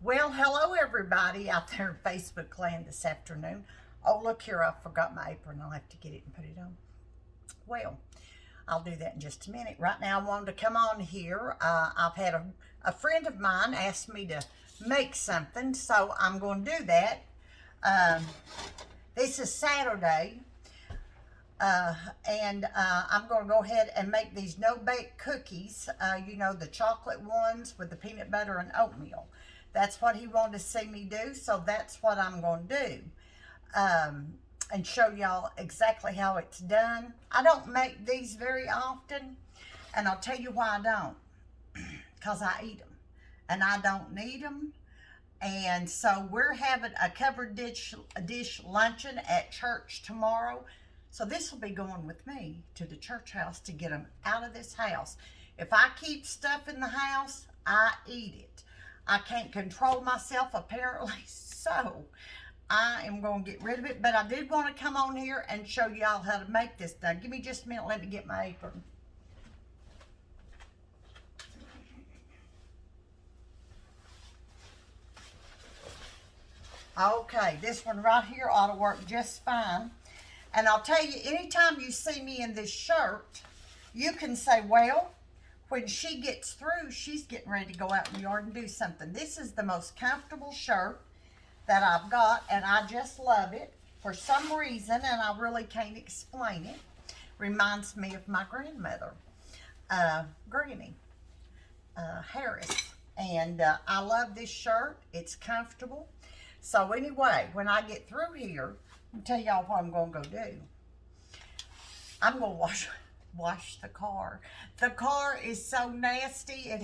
Well, hello everybody out there in Facebook land this afternoon. Oh, look here, I forgot my apron. I'll have to get it and put it on. Well, I'll do that in just a minute. Right now, I wanted to come on here. I've had a friend of mine ask me to make something, so I'm going to do that. Um, this is Saturday, and I'm going to go ahead and make these no-bake cookies. The chocolate ones with the peanut butter and oatmeal. That's what he wanted to see me do, so that's what I'm going to do. And show y'all exactly how it's done. I don't make these very often, and I'll tell you why I don't. Because I eat them, and I don't need them. And so we're having a covered dish luncheon at church tomorrow. So this will be going with me to the church house to get them out of this house. If I keep stuff in the house, I eat it. I can't control myself apparently, so I am going to get rid of it. But I did want to come on here and show y'all how to make this. Now, give me just a minute. Let me get my apron. Okay, this one right here ought to work just fine. And I'll tell you, anytime you see me in this shirt, you can say, well, when she gets through, she's getting ready to go out in the yard and do something. This is the most comfortable shirt that I've got, and I just love it for some reason, and I really can't explain it. Reminds me of my grandmother, Granny Harris, and I love this shirt. It's comfortable. So anyway, when I get through here, I'll tell y'all what I'm going to go do. I'm going to wash the car. The car is so nasty. It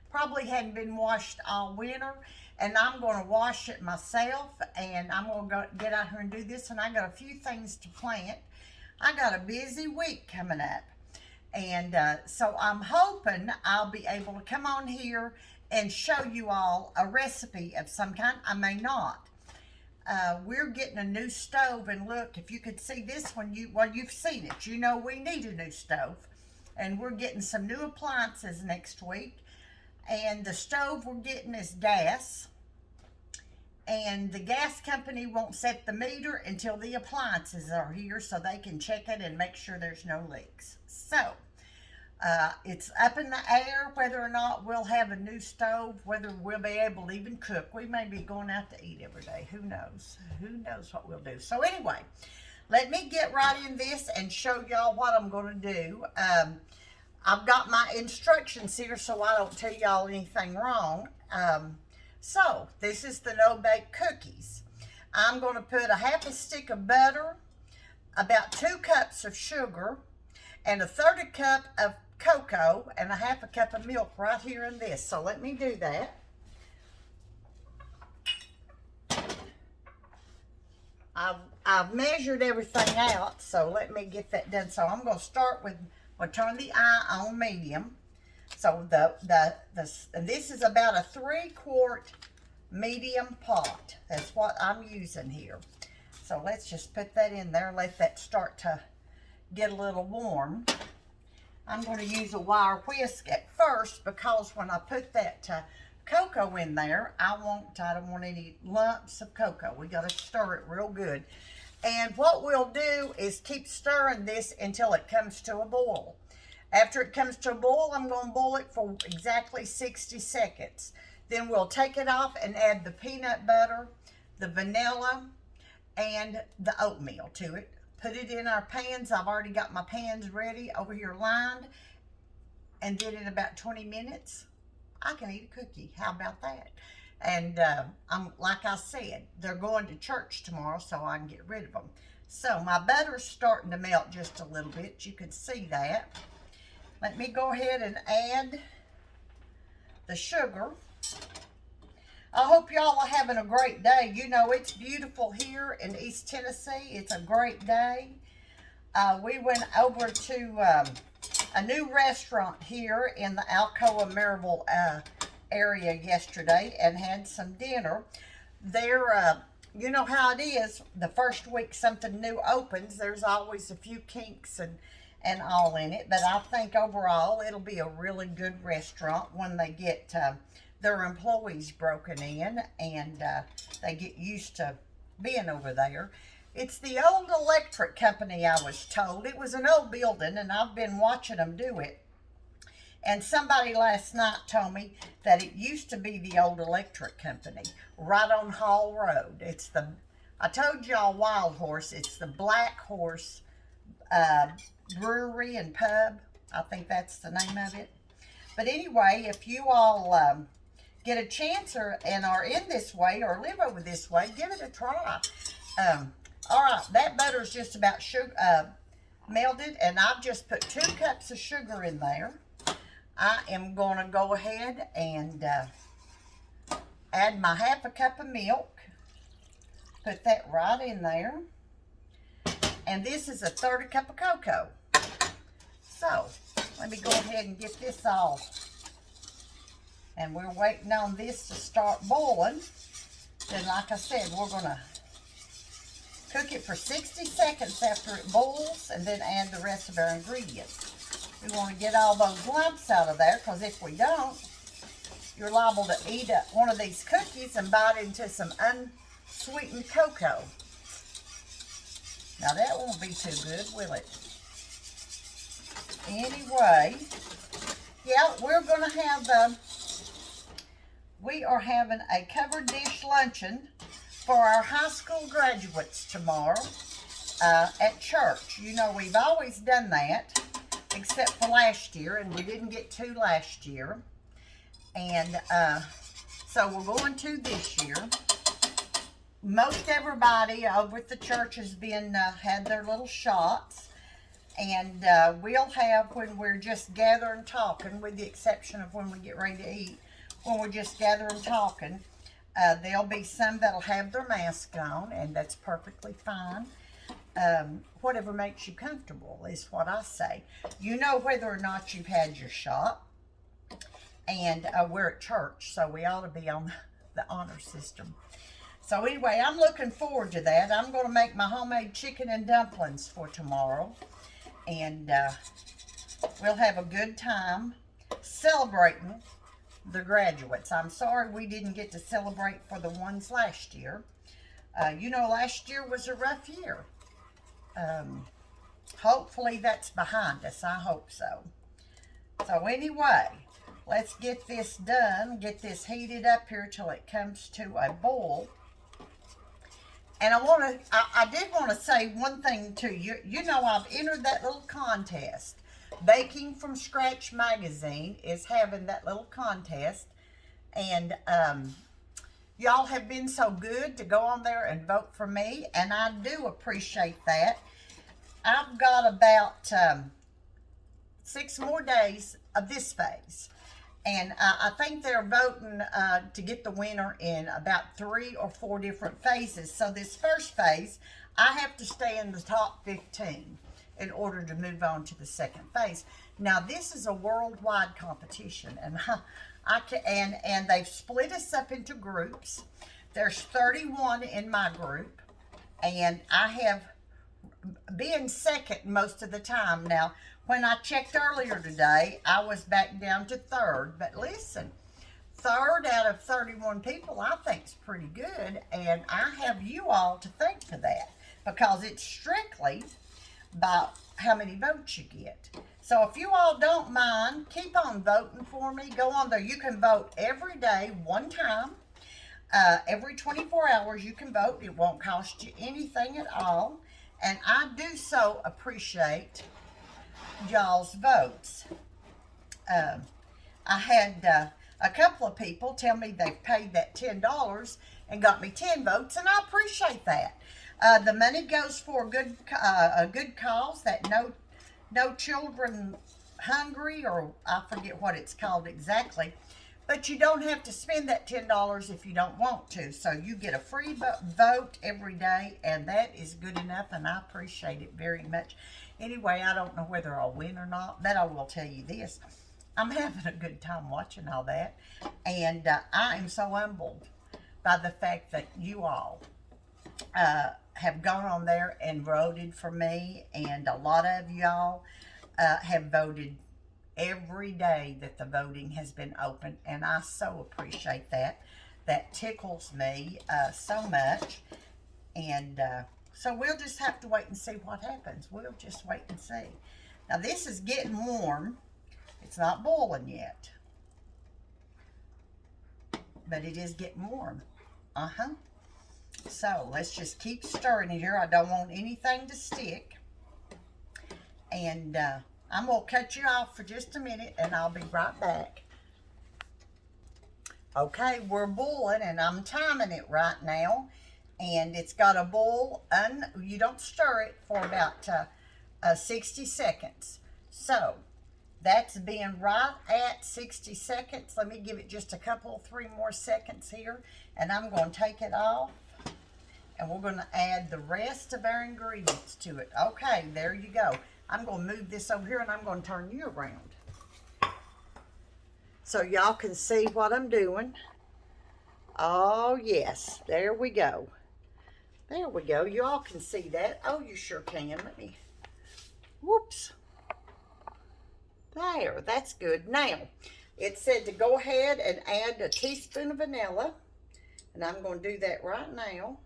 probably hadn't been washed all winter, and I'm going to wash it myself, and I'm going to get out here and do this, and I got a few things to plant. I got a busy week coming up, and so I'm hoping I'll be able to come on here and show you all a recipe of some kind. I may not. We're getting a new stove, and look, if you could see this one, you've seen it. You know we need a new stove, and we're getting some new appliances next week. And the stove we're getting is gas, and the gas company won't set the meter until the appliances are here so they can check it and make sure there's no leaks. So it's up in the air whether or not we'll have a new stove, whether we'll be able to even cook. We may be going out to eat every day. Who knows? Who knows what we'll do? So anyway, let me get right in this and show y'all what I'm going to do. I've got my instructions here so I don't tell y'all anything wrong. So this is the no-bake cookies. I'm going to put a half a stick of butter, about 2 cups of sugar, and a 1/3 cup of cocoa, and a half a cup of milk right here in this. So let me do that. I've measured everything out, so let me get that done. So I'm going to start with, I'll turn the eye on medium. So this is about a 3-quart medium pot. That's what I'm using here. So let's just put that in there, let that start to get a little warm. I'm going to use a wire whisk at first, because when I put that cocoa in there, I don't want any lumps of cocoa. We got to stir it real good. And what we'll do is keep stirring this until it comes to a boil. After it comes to a boil, I'm going to boil it for exactly 60 seconds. Then we'll take it off and add the peanut butter, the vanilla, and the oatmeal to it. Put it in our pans. I've already got my pans ready over here lined. And then in about 20 minutes, I can eat a cookie. How about that? And like I said, they're going to church tomorrow, so I can get rid of them. So my butter's starting to melt just a little bit. You can see that. Let me go ahead and add the sugar. I hope y'all are having a great day. You know, it's beautiful here in East Tennessee. It's a great day. We went over to a new restaurant here in the Alcoa Maryville area yesterday and had some dinner. There, you know how it is, the first week something new opens, there's always a few kinks and all in it. But I think overall it'll be a really good restaurant when they get their employees broken in, and they get used to being over there. It's the old electric company, I was told. It was an old building, and I've been watching them do it. And somebody last night told me that it used to be the old electric company right on Hall Road. I told y'all Wild Horse. It's the Black Horse Brewery and Pub. I think that's the name of it. But anyway, if you all get a chance and are in this way or live over this way, give it a try. All right, that butter's just about melted, and I've just put 2 cups of sugar in there. I am going to go ahead and add my 1/2 cup of milk. Put that right in there. And this is a 1/3 cup of cocoa. So, let me go ahead and get this off. And we're waiting on this to start boiling. Then, like I said, we're going to cook it for 60 seconds after it boils, and then add the rest of our ingredients. We want to get all those lumps out of there, because if we don't, you're liable to eat one of these cookies and bite into some unsweetened cocoa. Now that won't be too good, will it? Anyway, yeah, we are having a covered dish luncheon for our high school graduates tomorrow at church. You know, we've always done that, except for last year, and we didn't get to last year. And so we're going to this year. Most everybody over at the church has had their little shots. And we'll have, when we're just gathering talking, with the exception of when we get ready to eat, when we're just gathering talking, there'll be some that'll have their mask on, and that's perfectly fine. Whatever makes you comfortable is what I say. You know whether or not you've had your shot. And we're at church, so we ought to be on the honor system. So anyway, I'm looking forward to that. I'm going to make my homemade chicken and dumplings for tomorrow. And we'll have a good time celebrating the graduates. I'm sorry we didn't get to celebrate for the ones last year. You know, last year was a rough year. Hopefully that's behind us. I hope so. So anyway, let's get this done. Get this heated up here till it comes to a boil. And I did want to say one thing to you. You know, I've entered that little contest. Baking from Scratch magazine is having that little contest. And y'all have been so good to go on there and vote for me. And I do appreciate that. I've got about 6 more days of this phase. And I think they're voting to get the winner in about 3 or 4 different phases. So this first phase, I have to stay in the top 15 in order to move on to the second phase. Now this is a worldwide competition, and and they've split us up into groups. There's 31 in my group, and I have been second most of the time. Now, when I checked earlier today, I was back down to 3rd. But listen, 3rd out of 31 people, I think is pretty good. And I have you all to thank for that, because it's strictly by how many votes you get. So if you all don't mind, keep on voting for me. Go on there. You can vote every day, one time. Every 24 hours you can vote. It won't cost you anything at all. And I do so appreciate y'all's votes. I had a couple of people tell me they've paid that $10 and got me 10 votes, and I appreciate that. The money goes for a good cause, that no children hungry, or I forget what it's called exactly. But you don't have to spend that $10 if you don't want to. So you get a free vote every day, and that is good enough, and I appreciate it very much. Anyway, I don't know whether I'll win or not, but I will tell you this. I'm having a good time watching all that, and I am so humbled by the fact that you all have gone on there and voted for me, and a lot of y'all have voted every day that the voting has been open, and I so appreciate that. That tickles me so much. And so we'll just have to wait and see what happens. We'll just wait and see. Now this is getting warm. It's not boiling yet, but it is getting warm. So let's just keep stirring it here. I don't want anything to stick. And I'm going to cut you off for just a minute, and I'll be right back. Okay, we're boiling, and I'm timing it right now. And it's got to boil, you don't stir it for about 60 seconds. So that's been right at 60 seconds. Let me give it just a couple, 3 more seconds here. And I'm going to take it off. And we're going to add the rest of our ingredients to it. Okay, there you go. I'm going to move this over here, and I'm going to turn you around, so y'all can see what I'm doing. Oh, yes. There we go. There we go. You all can see that. Oh, you sure can. Let me, whoops. There, that's good. Now, it said to go ahead and add a teaspoon of vanilla. And I'm going to do that right now.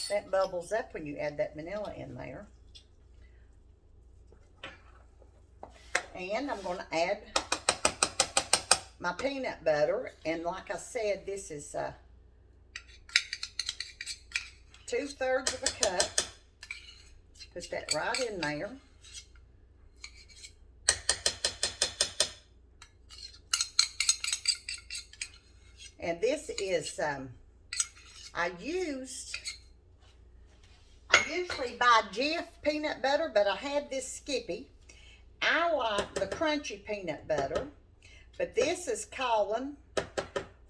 That bubbles up when you add that vanilla in there. And I'm going to add my peanut butter. And like I said, this is 2/3 of a cup. Put that right in there. And this is, I usually buy Jif peanut butter, but I had this Skippy. I like the crunchy peanut butter, but this is calling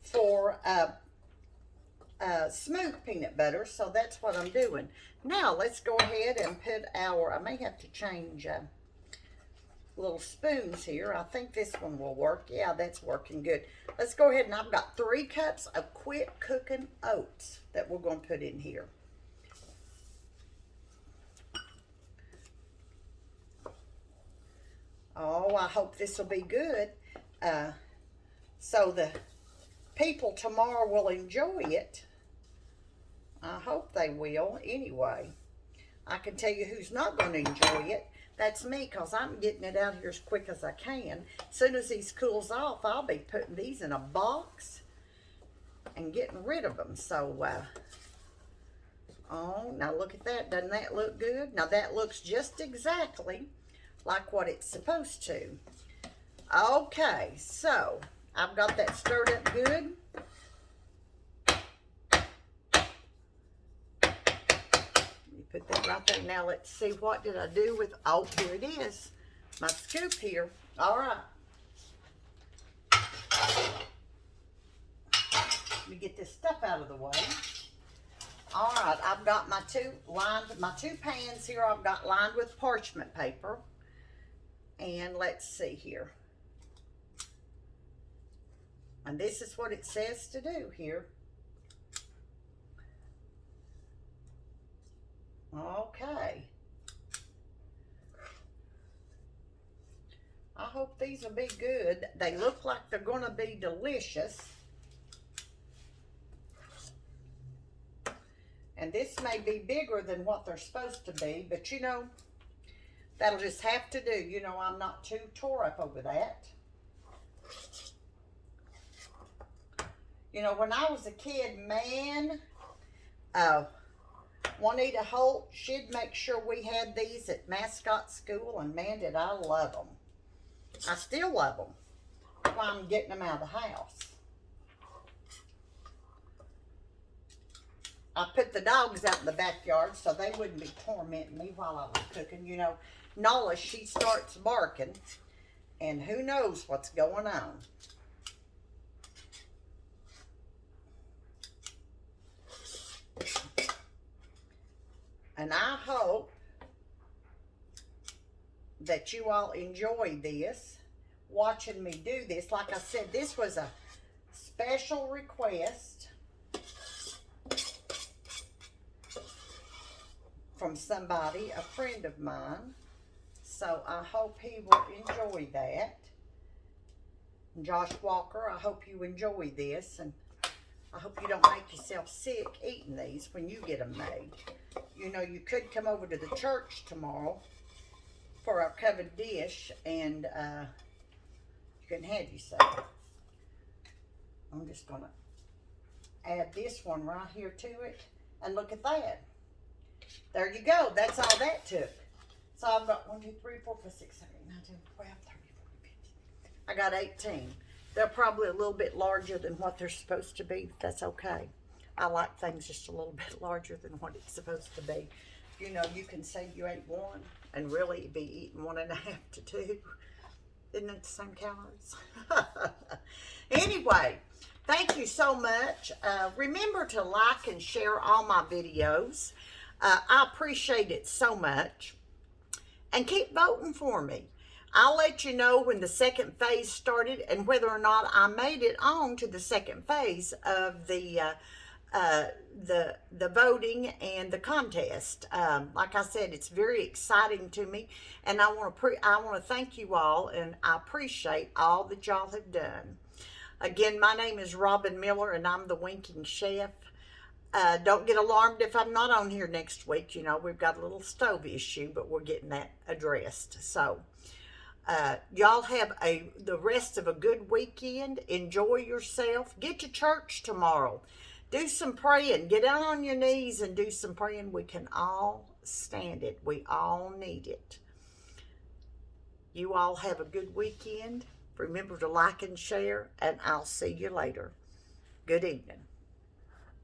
for smooth peanut butter, so that's what I'm doing. Now let's go ahead and put our, I may have to change little spoons here. I think this one will work. Yeah, that's working good. Let's go ahead, and I've got 3 cups of quick cooking oats that we're going to put in here. Oh, I hope this will be good. So the people tomorrow will enjoy it. I hope they will anyway. I can tell you who's not going to enjoy it. That's me, because I'm getting it out here as quick as I can. As soon as these cools off, I'll be putting these in a box and getting rid of them. So, oh, now look at that. Doesn't that look good? Now that looks just exactly like what it's supposed to. Okay, so I've got that stirred up good. Put that right there. Now let's see, what did I do with, oh, here it is. My scoop here. All right. Let me get this stuff out of the way. All right, I've got my two pans here. I've got lined with parchment paper. And let's see here. And this is what it says to do here. Okay. I hope these will be good. They look like they're going to be delicious. And this may be bigger than what they're supposed to be, but you know, that'll just have to do. You know, I'm not too tore up over that. You know, when I was a kid, man, Juanita Holt, she'd make sure we had these at mascot school, and man, did I love them. I still love them. That's why I'm getting them out of the house. I put the dogs out in the backyard so they wouldn't be tormenting me while I was cooking. You know, Nala, she starts barking, and who knows what's going on. And I hope that you all enjoy this, watching me do this. Like I said, this was a special request from somebody, a friend of mine. So I hope he will enjoy that. And Josh Walker, I hope you enjoy this. And I hope you don't make yourself sick eating these when you get them made. You know, you could come over to the church tomorrow for our covered dish, and you can have you some. I'm just going to add this one right here to it. And look at that. There you go. That's all that took. So I've got 1, 2, 3, 4, 5, 6, 7, 8, 9, 10, 12, 13, 14, 15. I got 18. They're probably a little bit larger than what they're supposed to be. But that's okay. I like things just a little bit larger than what it's supposed to be. You know, you can say you ate one and really be eating 1.5 to 2. Isn't it the same calories? Anyway, thank you so much. Remember to like and share all my videos. I appreciate it so much. And keep voting for me. I'll let you know when the second phase started and whether or not I made it on to the second phase of the voting and the contest. Like I said, it's very exciting to me, and I want to thank you all, and I appreciate all that y'all have done. Again, my name is Robin Miller, and I'm the Winking Chef. Don't get alarmed if I'm not on here next week. You know, we've got a little stove issue, but we're getting that addressed. So, y'all have the rest of a good weekend. Enjoy yourself. Get to church tomorrow. Do some praying. Get down on your knees and do some praying. We can all stand it. We all need it. You all have a good weekend. Remember to like and share, and I'll see you later. Good evening.